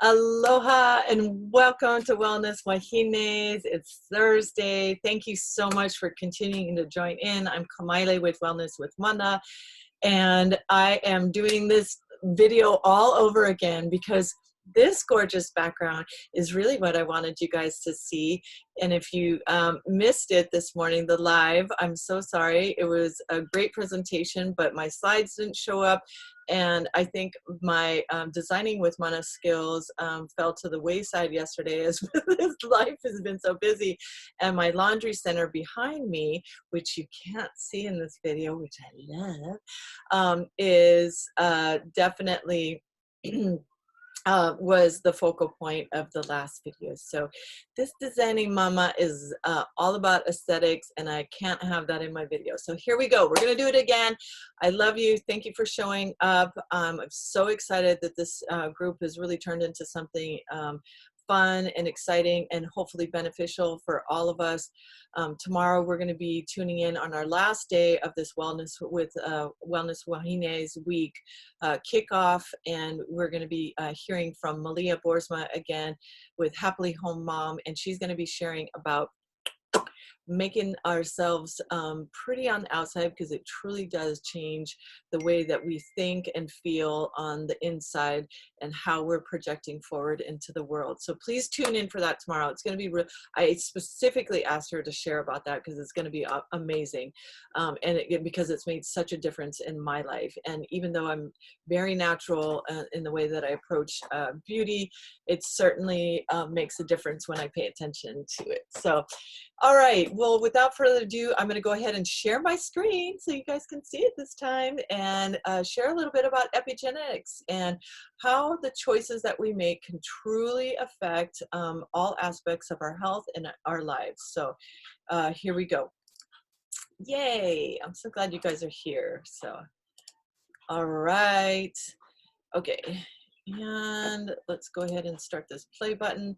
Aloha and welcome to Wellness Wahines. It's Thursday. Thank you so much for continuing to join in. I'm Kamaile with Wellness with Mana, and I am doing this video all over again because this gorgeous background is really what I wanted you guys to see. And if you missed it this morning, the live, I'm so sorry. It was a great presentation, but my slides didn't show up. And I think my designing with Mana skills fell to the wayside yesterday as life has been so busy. And my laundry center behind me, which you can't see in this video, which I love, is definitely was the focal point of the last video. So this Designing Mama is all about aesthetics, and I can't have that in my video. So here we go. We're going to do it again. I love you. Thank you for showing up. I'm so excited that this group has really turned into something fun and exciting and hopefully beneficial for all of us. Tomorrow we're going to be tuning in on our last day of this Wellness with Wellness Wahines week kickoff, and we're going to be hearing from Malia Boersma again with Happily Home Mom, and she's going to be sharing about making ourselves pretty on the outside, because it truly does change the way that we think and feel on the inside and how we're projecting forward into the world. So please tune in for that tomorrow. It's going to be I specifically asked her to share about that because it's going to be amazing, because it's made such a difference in my life. And even though I'm very natural in the way that I approach beauty, it certainly makes a difference when I pay attention to it. So all right, well, without further ado, I'm going to go ahead and share my screen so you guys can see it this time, and share a little bit about epigenetics and how the choices that we make can truly affect all aspects of our health and our lives. So here we go. Yay, I'm so glad you guys are here. So, all right, okay, and let's go ahead and start this play button.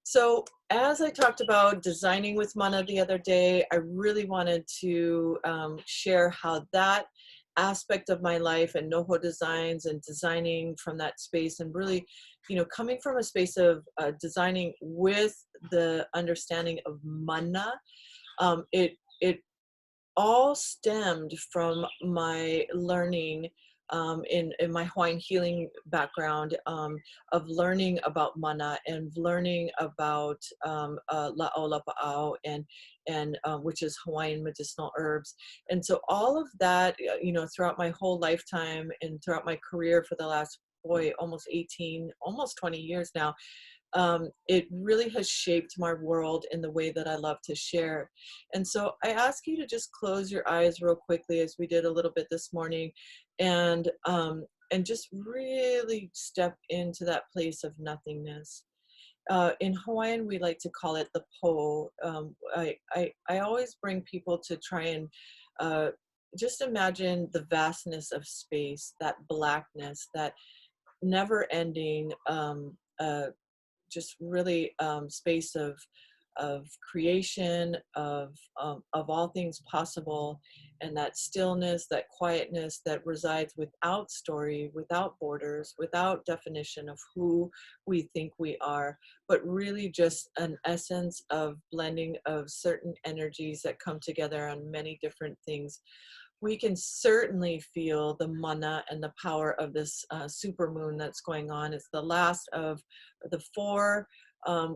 So as I talked about designing with Mana the other day, I really wanted to share how that aspect of my life and NoHo Designs and designing from that space, and really, coming from a space of designing with the understanding of Mana, it all stemmed from my learning in my Hawaiian healing background, of learning about Mana and learning about La'olapa'au and which is Hawaiian medicinal herbs. And so all of that, throughout my whole lifetime and throughout my career for the last, almost 20 years now, it really has shaped my world in the way that I love to share. And so I ask you to just close your eyes real quickly, as we did a little bit this morning, and just really step into that place of nothingness. In Hawaiian, we like to call it the po. I always bring people to try and just imagine the vastness of space, that blackness, that never-ending just really space of creation, of all things possible, and that stillness, that quietness that resides without story, without borders, without definition of who we think we are, but really just an essence of blending of certain energies that come together on many different things. We can certainly feel the Mana and the power of this super moon that's going on. It's the last of the 4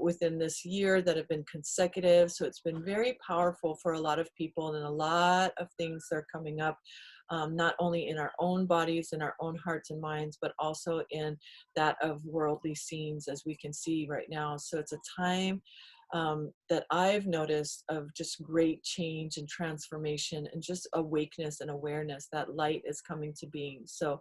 within this year that have been consecutive. So it's been very powerful for a lot of people, and a lot of things are coming up, not only in our own bodies and our own hearts and minds, but also in that of worldly scenes, as we can see right now. So it's a time that I've noticed of just great change and transformation and just awakeness and awareness. That light is coming to being. So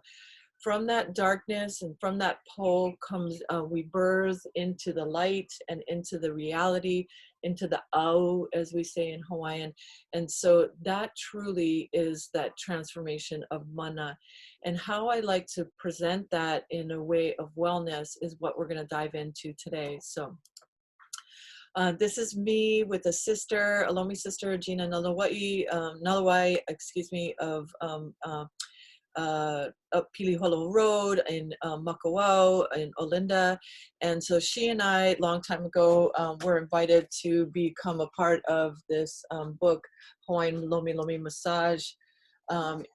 from that darkness and from that pole comes, we birth into the light and into the reality, into the au, as we say in Hawaiian. And so that truly is that transformation of Mana. And how I like to present that in a way of wellness is what we're going to dive into today. So this is me with a sister, a Lomi sister, Gina Nalawai, excuse me, of up Piliholo Road in Makawao in Olinda. And so she and I, long time ago, were invited to become a part of this book, Hawaiian Lomi Lomi Massage.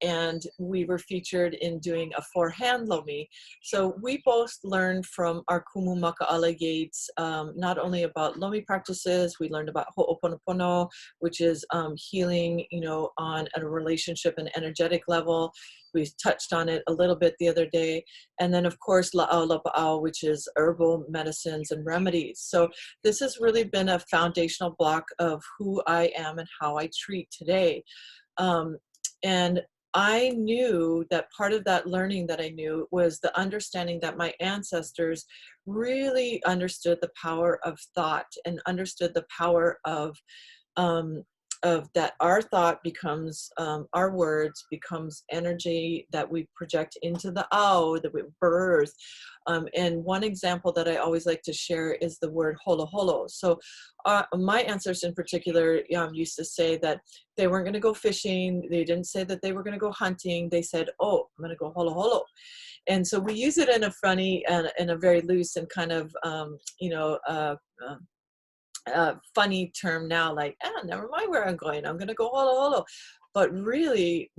And we were featured in doing a four-hand lomi. So we both learned from our Kumu Maka'ala Yates, not only about lomi practices, we learned about ho'oponopono, which is healing, you know, on a relationship and energetic level. We touched on it a little bit the other day. And then of course, la'au lapa'au, which is herbal medicines and remedies. So this has really been a foundational block of who I am and how I treat today. And I knew that part of that learning that I knew was the understanding that my ancestors really understood the power of thought and understood the power of that our thought becomes, our words becomes energy that we project into the ao, that we birth. And one example that I always like to share is the word holo holo. So my ancestors in particular used to say that they weren't going to go fishing. They didn't say that they were going to go hunting. They said, oh, I'm going to go holo holo. And so we use it in a funny and in a very loose and kind of, funny term now, like, never mind where I'm going. I'm going to go holo holo. But really,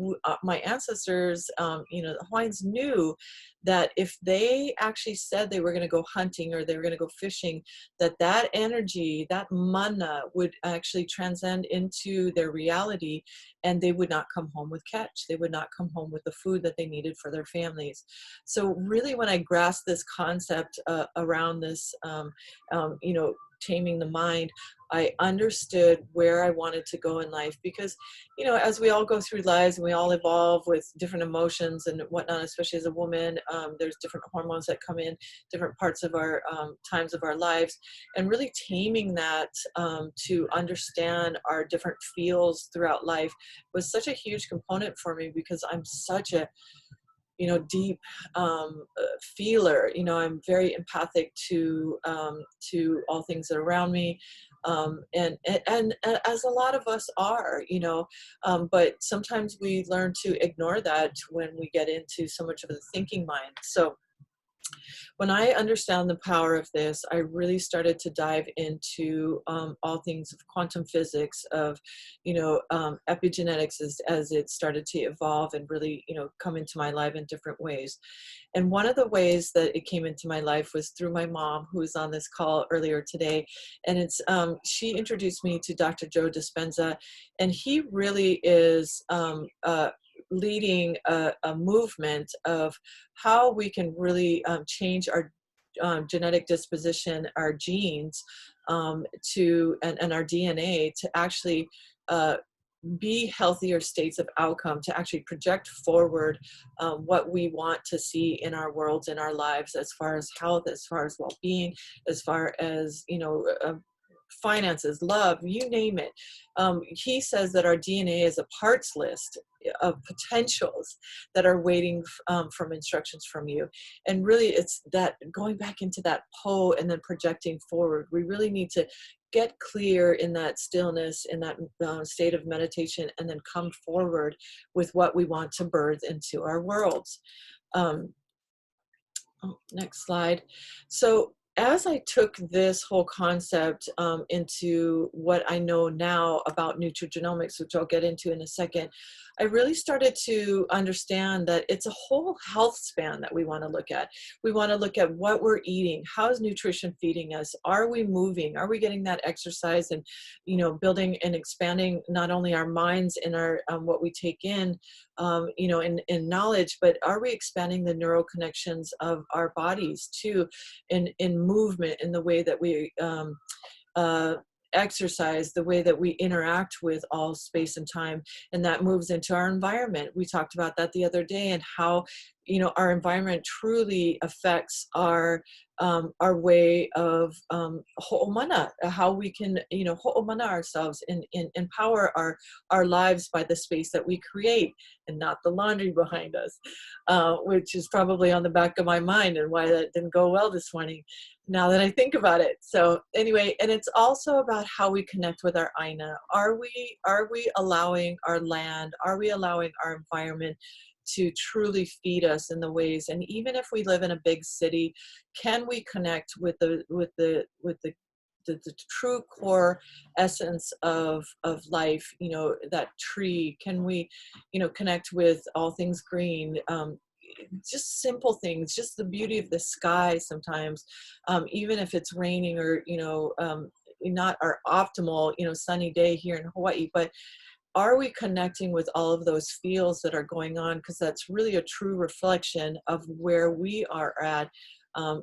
my ancestors, the Hawaiians knew that if they actually said they were going to go hunting or they were going to go fishing, that energy, that mana would actually transcend into their reality, and they would not come home with catch. They would not come home with the food that they needed for their families. So really, when I grasped this concept around this, taming the mind, I understood where I wanted to go in life, because, as we all go through lives and we all evolve with different emotions and whatnot, especially as a woman, there's different hormones that come in different parts of our times of our lives, and really taming that to understand our different feels throughout life was such a huge component for me, because I'm such a deep feeler. I'm very empathic to all things that are around me, and as a lot of us are, but sometimes we learn to ignore that when we get into so much of the thinking mind. So when I understand the power of this, I really started to dive into all things of quantum physics, of, epigenetics as it started to evolve and really, come into my life in different ways. And one of the ways that it came into my life was through my mom, who was on this call earlier today. And it's she introduced me to Dr. Joe Dispenza, and he really is leading a movement of how we can really change our genetic disposition, our genes, and our DNA to actually be healthier states of outcome, to actually project forward what we want to see in our worlds, in our lives, as far as health, as far as well-being, as far as, finances, love, you name it. He says that our DNA is a parts list of potentials that are waiting from instructions from you. And really, it's that going back into that po and then projecting forward. We really need to get clear in that stillness, in that state of meditation, and then come forward with what we want to birth into our worlds. Next slide. So as I took this whole concept into what I know now about nutrigenomics, which I'll get into in a second, I really started to understand that it's a whole health span that we want to look at. We want to look at what we're eating. How is nutrition feeding us? Are we moving? Are we getting that exercise and, building and expanding not only our minds and our what we take in, in knowledge, but are we expanding the neural connections of our bodies too, in movement, in the way that we exercise, the way that we interact with all space and time, and that moves into our environment. We talked about that the other day, and how our environment truly affects our way of ho'omana, how we can ho'omana ourselves and empower our lives by the space that we create, and not the laundry behind us, which is probably on the back of my mind, and why that didn't go well this morning, now that I think about it. So anyway, and it's also about how we connect with our Aina. Are we allowing our land, are we allowing our environment to truly feed us in the ways. And even if we live in a big city, can we connect with the true core essence of life, you know, that tree? Can we, you know, connect with all things green? Just simple things, just the beauty of the sky sometimes, even if it's raining or, you know, not our optimal, you know, sunny day here in Hawaii, but are we connecting with all of those feels that are going on? Because that's really a true reflection of where we are at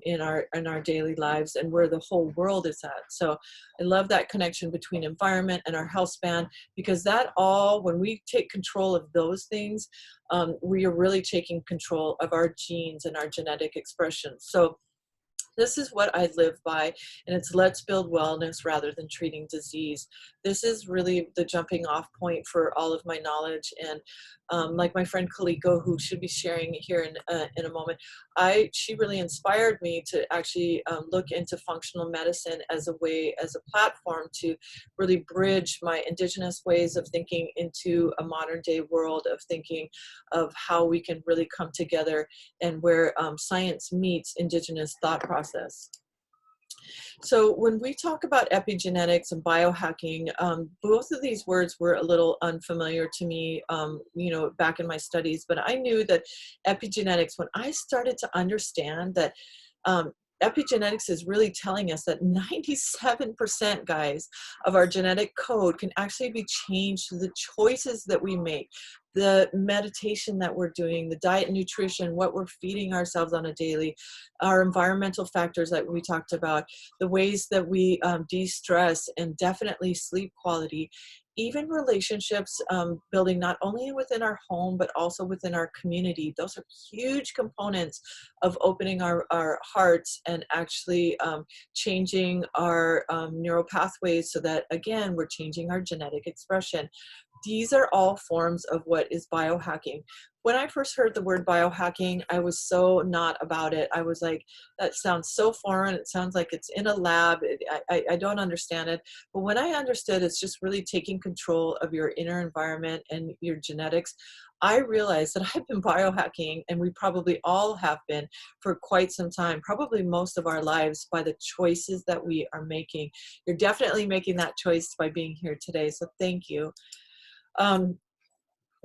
in our daily lives and where the whole world is at. So I love that connection between environment and our health span, because that all, when we take control of those things, we are really taking control of our genes and our genetic expression. So this is what I live by, and it's let's build wellness rather than treating disease. This is really the jumping off point for all of my knowledge. And like my friend Kaliko, who should be sharing here in a moment, she really inspired me to actually look into functional medicine as a way, as a platform to really bridge my indigenous ways of thinking into a modern day world of thinking of how we can really come together and where science meets indigenous thought process. So when we talk about epigenetics and biohacking, both of these words were a little unfamiliar to me, you know, back in my studies, but I knew that epigenetics, when I started to understand that epigenetics is really telling us that 97%, guys, of our genetic code can actually be changed through the choices that we make, the meditation that we're doing, the diet and nutrition, what we're feeding ourselves on a daily, our environmental factors that we talked about, the ways that we de-stress, and definitely sleep quality, even relationships, building not only within our home, but also within our community. Those are huge components of opening our hearts and actually changing our neural pathways so that, again, we're changing our genetic expression. These are all forms of what is biohacking. When I first heard the word biohacking, I was so not about it. I was like, that sounds so foreign. It sounds like it's in a lab. I don't understand it. But when I understood it's just really taking control of your inner environment and your genetics, I realized that I've been biohacking, and we probably all have been for quite some time, probably most of our lives, by the choices that we are making. You're definitely making that choice by being here today. So thank you.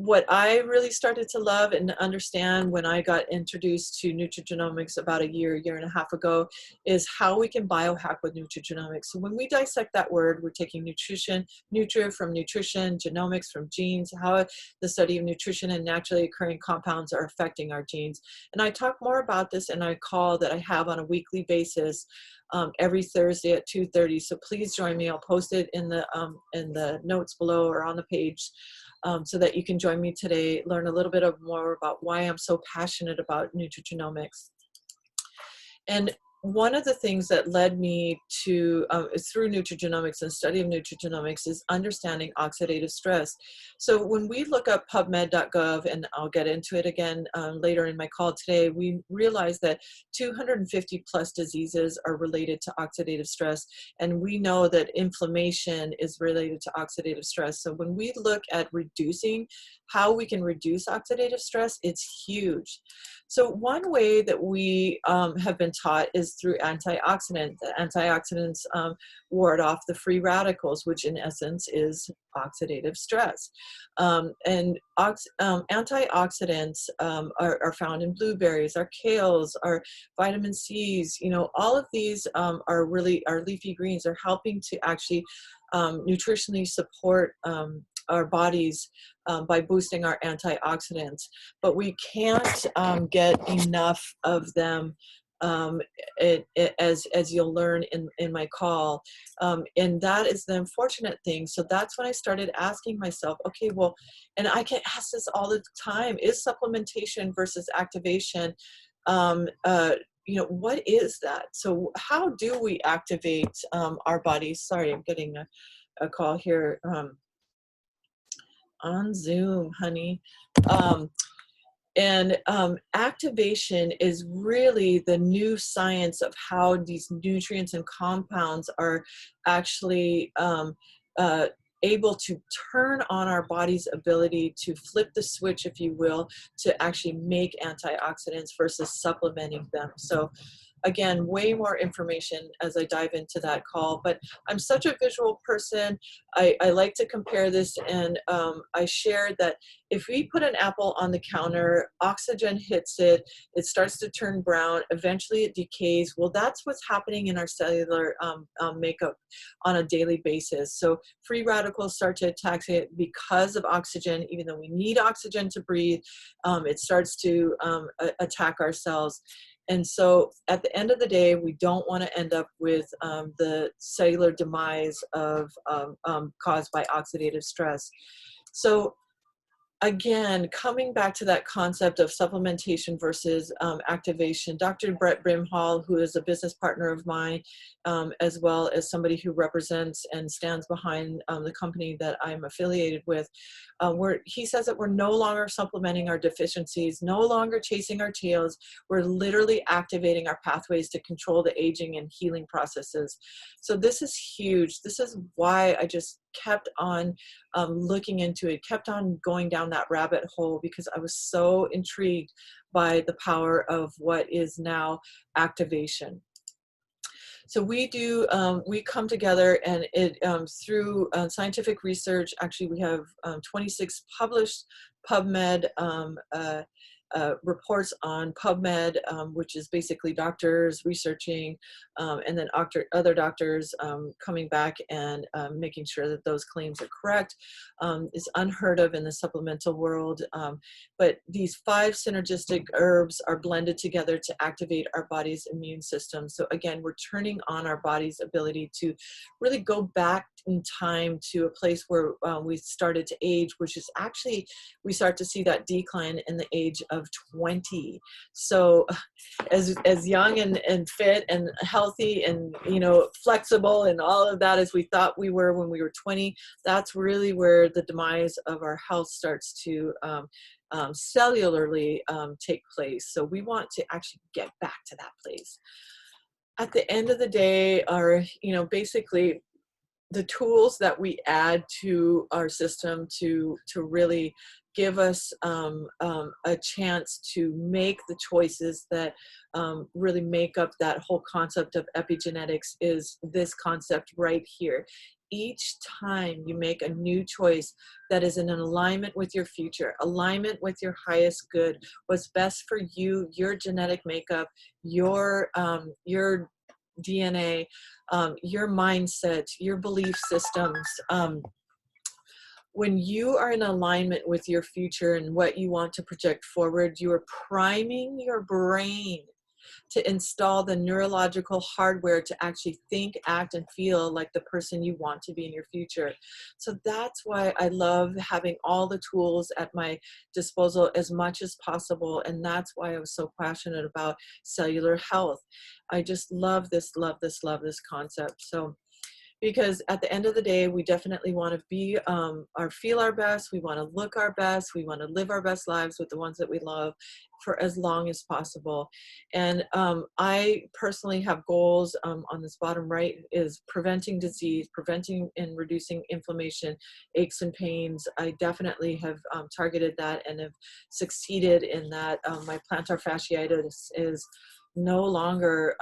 What I really started to love and understand when I got introduced to nutrigenomics about a year and a half ago is how we can biohack with nutrigenomics. So when we dissect that word, we're taking nutrition, nutri from nutrition, genomics from genes, how the study of nutrition and naturally occurring compounds are affecting our genes. And I talk more about this in a call that I have on a weekly basis every Thursday at 2:30. So please join me. I'll post it in the notes below or on the page. So that you can join me today, learn a little bit more about why I'm so passionate about nutrigenomics. And one of the things that led me to, through nutrigenomics and study of nutrigenomics, is understanding oxidative stress. So when we look up pubmed.gov, and I'll get into it again later in my call today, we realize that 250 plus diseases are related to oxidative stress. And we know that inflammation is related to oxidative stress. So when we look at reducing, how we can reduce oxidative stress, it's huge. So one way that we have been taught is through antioxidants. The antioxidants ward off the free radicals, which in essence is oxidative stress. And antioxidants are found in blueberries, our kales, our vitamin C's. You know, all of these are really, our leafy greens are helping to actually nutritionally support our bodies by boosting our antioxidants, but we can't get enough of them, as you'll learn in my call, and that is the unfortunate thing. So that's when I started asking myself, okay, well, and I can ask this all the time, is supplementation versus activation, you know, what is that? So how do we activate our bodies? Sorry, I'm getting a call here. On Zoom, honey. And activation is really the new science of how these nutrients and compounds are actually able to turn on our body's ability to flip the switch, if you will, to actually make antioxidants versus supplementing them. So again, way more information as I dive into that call, but I'm such a visual person. I like to compare this, and I shared that if we put an apple on the counter, oxygen hits it, it starts to turn brown, eventually it decays. Well, that's what's happening in our cellular makeup on a daily basis. So free radicals start to attack it because of oxygen. Even though we need oxygen to breathe, it starts to attack our cells. And so at the end of the day, we don't want to end up with the cellular demise of caused by oxidative stress. So again, coming back to that concept of supplementation versus activation, Dr. Brett Brimhall, who is a business partner of mine, as well as somebody who represents and stands behind the company that I'm affiliated with, he says that we're no longer supplementing our deficiencies, no longer chasing our tails. We're literally activating our pathways to control the aging and healing processes. So this is huge. This is why I just kept on looking into it, kept on going down that rabbit hole, because I was so intrigued by the power of what is now activation. So we do, we come together, and it through scientific research. Actually, we have 26 published PubMed reports on PubMed, which is basically doctors researching, and then other doctors coming back and making sure that those claims are correct. Is unheard of in the supplemental world. But these 5 synergistic herbs are blended together to activate our body's immune system. So again, we're turning on our body's ability to really go back in time to a place where we started to age, which is actually, we start to see that decline in the age of 20. So as young and fit and healthy and, you know, flexible and all of that as we thought we were when we were 20, that's really where the demise of our health starts to cellularly take place. So we want to actually get back to that place. At the end of the day, are, you know, basically the tools that we add to our system to really give us a chance to make the choices that really make up that whole concept of epigenetics is this concept right here. Each time you make a new choice that is in an alignment with your future, alignment with your highest good, what's best for you, your genetic makeup, your DNA, your mindset, your belief systems. When you are in alignment with your future and what you want to project forward, you are priming your brain to install the neurological hardware to actually think, act, and feel like the person you want to be in your future. So that's why I love having all the tools at my disposal as much as possible. And that's why I was so passionate about cellular health. I just love this concept. So, because at the end of the day, we definitely want to be or feel our best. We want to look our best. We want to live our best lives with the ones that we love for as long as possible. And I personally have goals on this bottom right is preventing disease, preventing and reducing inflammation, aches and pains. I definitely have targeted that and have succeeded in that. My plantar fasciitis is no longer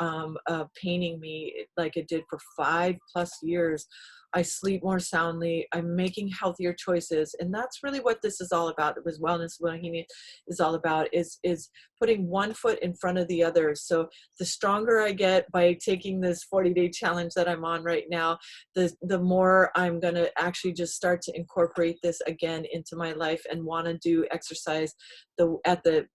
paining me like it did for 5+ years. I sleep more soundly. I'm making healthier choices. And that's really what this is all about. It was wellness, Wahini is all about, is putting one foot in front of the other. So the stronger I get by taking this 40-day challenge that I'm on right now, the more I'm going to actually just start to incorporate this again into my life and want to do exercise at the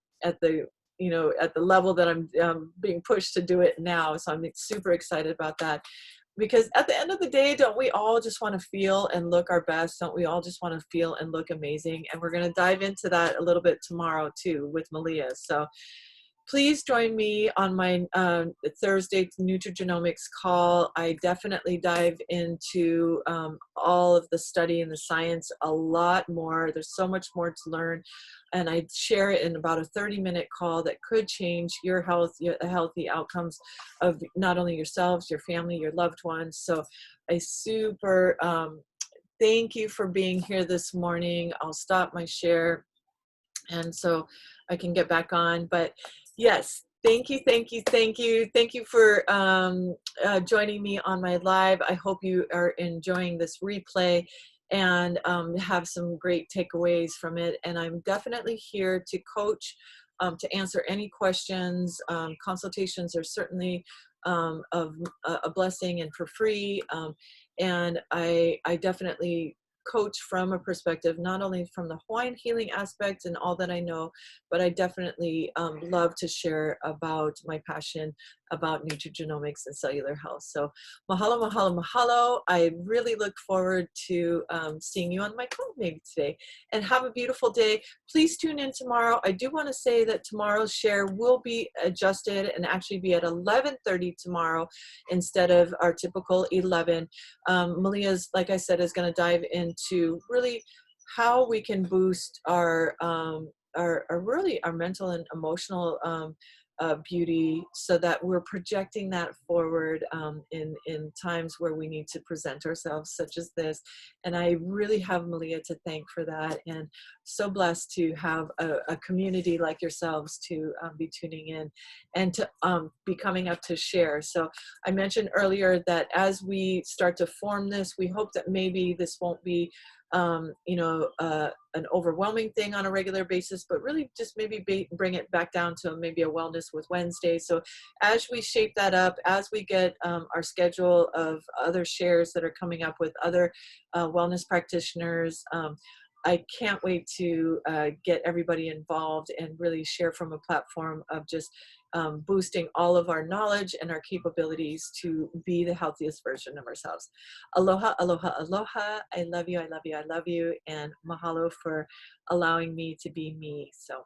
you know, at the level that I'm being pushed to do it now. So I'm super excited about that, because at the end of the day, don't we all just want to feel and look our best? Don't we all just want to feel and look amazing? And we're going to dive into that a little bit tomorrow too with Malia. So please join me on my Thursday Nutrigenomics call. I definitely dive into all of the study and the science a lot more. There's so much more to learn. And I share it in about a 30-minute call that could change your health, your healthy outcomes of not only yourselves, your family, your loved ones. So I super thank you for being here this morning. I'll stop my share and so I can get back on. But yes, thank you, thank you, thank you. Thank you for joining me on my live. I hope you are enjoying this replay and have some great takeaways from it. And I'm definitely here to coach, to answer any questions. Consultations are certainly of a blessing and for free. And I definitely coach from a perspective, not only from the Hawaiian healing aspect and all that I know, but I definitely love to share about my passion about nutrigenomics and cellular health. So mahalo, mahalo, mahalo. I really look forward to seeing you on my call maybe today, and have a beautiful day. Please tune in tomorrow. I do want to say that tomorrow's share will be adjusted and actually be at 11:30 tomorrow instead of our typical 11. Malia's, like I said, is going to dive into really how we can boost our really our mental and emotional beauty, so that we're projecting that forward in times where we need to present ourselves, such as this. And I really have Malia to thank for that, and so blessed to have a community like yourselves to be tuning in and to be coming up to share. So I mentioned earlier that as we start to form this, we hope that maybe this won't be an overwhelming thing on a regular basis, but really just maybe bring it back down to maybe a wellness with Wednesday. So as we shape that up, as we get our schedule of other shares that are coming up with other wellness practitioners, I can't wait to get everybody involved and really share from a platform of just boosting all of our knowledge and our capabilities to be the healthiest version of ourselves. Aloha, aloha, aloha. I love you, I love you, I love you. And mahalo for allowing me to be me. So